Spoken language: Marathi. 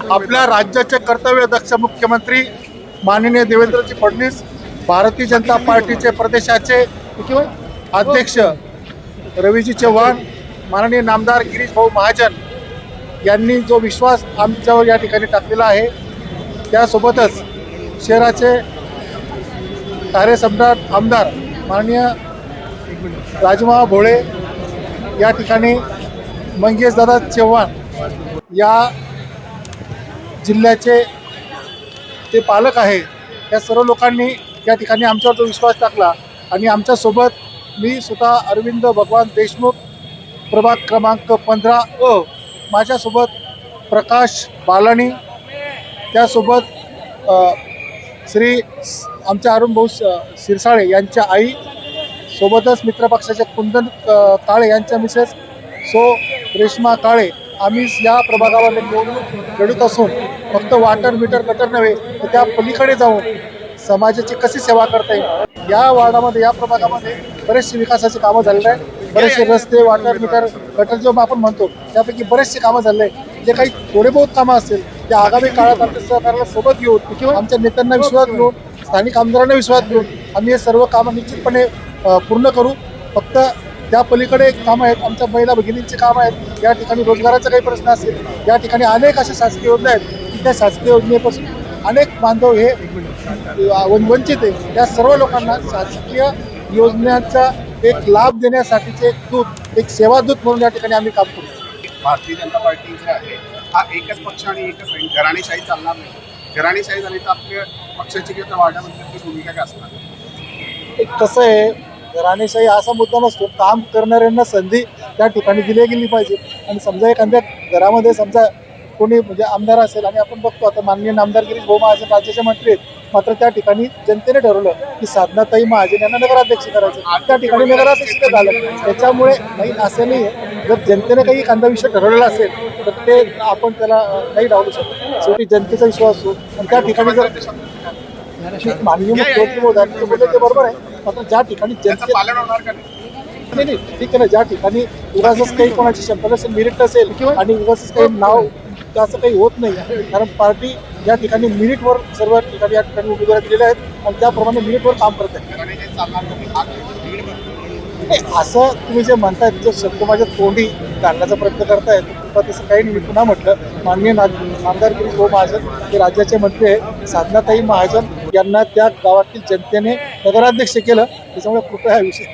आपल्या राज्याचे कर्तव्यदक्ष मुख्यमंत्री माननीय देवेंद्रजी फडणवीस, भारतीय जनता पार्टीचे प्रदेशाचे अध्यक्ष रवीजी चव्हाण, माननीय नामदार गिरीश भाऊ महाजन यांनी जो विश्वास आमच्यावर या ठिकाणी टाकलेला आहे, त्यासोबतच शहराचे कार्यसम्राट आमदार माननीय राजमा भोळे या ठिकाणी मंगेशदादा चव्हाण या जिल्ह्याचे ते पालक आहे, या सर्व लोकांनी या ठिकाणी आमच्यावर जो विश्वास टाकला आणि आमच्यासोबत मी स्वतः अरविंद भगवान देशमुख प्रभाग क्रमांक 15 माझ्यासोबत प्रकाश बालानी, त्यासोबत श्री आमच्या अरुण भाऊ शिरसाळे यांच्या आई, सोबतच मित्रपक्षाचे कुंदन काळे यांच्या मिसेस सो रेश्मा काळे, आम्ही या प्रभागामध्ये निवडणूक लढत असून फक्त वॉटर मीटर गटर नव्हे तर त्या पलीकडे जाऊन समाजाची कशी सेवा करता येईल, या वार्डामध्ये या प्रभागामध्ये बरेचसे विकासाचे कामं झालेले आहेत. बरेचसे रस्ते, वॉटर मीटर गटर जो आपण म्हणतो त्यापैकी बरेचसे कामं झाले. जे काही थोडे बहुत कामं असतील त्या आगामी काळात आमच्या सहकार्याला सोबत घेऊन किंवा आमच्या नेत्यांना विश्वास घेऊन, स्थानिक आमदारांना विश्वास घेऊन आम्ही हे सर्व कामं निश्चितपणे पूर्ण करू. फक्त त्या पलीकडे कामं आहेत, आमच्या महिला भगिनींचे कामं आहेत, या ठिकाणी रोजगाराचा काही प्रश्न असेल, या ठिकाणी अनेक अशा शासकीय योजना आहेत की त्या शासकीय योजनेपासून अनेक बांधव हे वंचित आहे. त्या सर्व लोकांना शासकीय योजनांचा एक लाभ देण्यासाठीचे एक दूत, एक सेवादूत म्हणून या ठिकाणी आम्ही काम करू. भारतीय जनता पार्टी जे आहे हा एकच पक्ष आणि एकच घराणेशाही चालणार नाही. घराणेशाही झाली तर आपल्या पक्षाची किंवा वाढण्याबद्दलची भूमिका काय असणार? एक कसं आहे, घराणेशाही असा मुद्दा नसतो, काम करणाऱ्यांना संधी त्या ठिकाणी दिली गेली पाहिजे. आणि समजा एखाद्या घरामध्ये समजा कोणी म्हणजे आमदार असेल, आणि आपण बघतो आता माननीय नामदार गिरीश भाऊ महाजन राज्याचे मंत्री आहेत, मात्र त्या ठिकाणी जनतेने ठरवलं की साधनाताई महाजन यांना नगराध्यक्ष करायचं, त्या ठिकाणी नगराध्यक्ष झालं. त्याच्यामुळे काही असं नाही आहे, जर जनतेने काही एखादा विषय ठरवलेला असेल तर ते आपण त्याला नाही डावलू शकतो. शेवटी जनतेचा विश्वास असतो आणि त्या ठिकाणी जर माननीय मुख्यमंत्री मोदींचं बोलले ते बरोबर आहे, मात्र ज्या ठिकाणी जनते पालन होणार का नाही ठीक आहे ना, ज्या ठिकाणी उगाच काही कोणाची क्षमता नसेल, मेरिट नसेल आणि उगाच काही नाव असं काही होत नाही. कारण पार्टी या ठिकाणी मेरिटवर सर्व ठिकाणी या ठिकाणी उमेदवार दिलेले आहेत आणि त्याप्रमाणे मेरिटवर काम करत आहे. असं तुम्ही जे म्हणतायत, जो शब्द माझ्या तोंडी काढण्याचा प्रयत्न करतायत, तसं काही मी पुन्हा म्हटलं, माननीय नामदार गिरीश भाऊ महाजन हे राज्याचे मंत्री आहे, साधनाताई महाजन यांना त्या गावातील जनतेने नगराध्यक्ष केलं, त्याच्यामुळे कृपया हा विषय